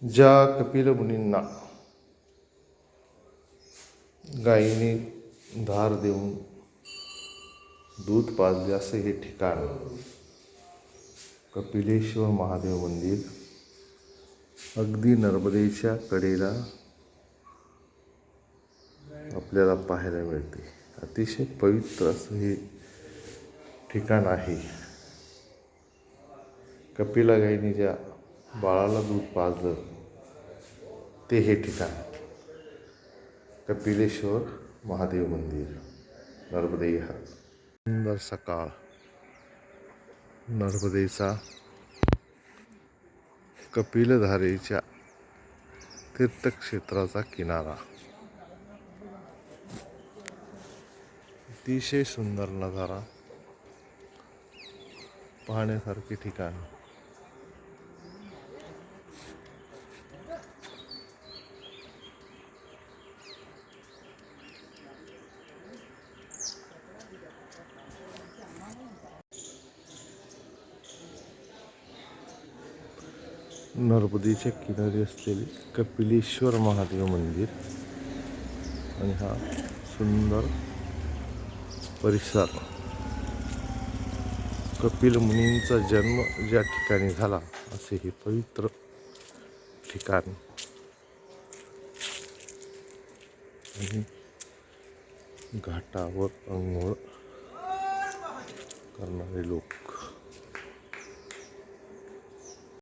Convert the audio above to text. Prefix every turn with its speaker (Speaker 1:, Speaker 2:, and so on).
Speaker 1: ज्या कपिल मुनींना गायीने धार देऊन दूध पाजले असे हे ठिकाण कपिलेश्वर महादेव मंदिर अगदी नर्मदेच्या कडेला आपल्याला पाहायला मिळते। अतिशय पवित्र असं हे ठिकाण आहे। कपिला गायीने ज्या बाळाला दूध पाजलं ते हे ठिकाण कपिलेश्वर महादेव मंदिर नर्मदे हात। सुंदर सकाळ, नर्मदेचा कपिलधारेच्या तीर्थक्षेत्राचा किनारा, अतिशय सुंदर नजारा, पाहण्यासारखे ठिकाण। नर्मदेच्या किनारी असलेले कपिलेश्वर महादेव मंदिर आणि हा सुंदर परिसर। कपिल मुनींचा जन्म ज्या ठिकाणी झाला असे हे पवित्र ठिकाण आणि घाटावर अंघोळ करणारे लोक।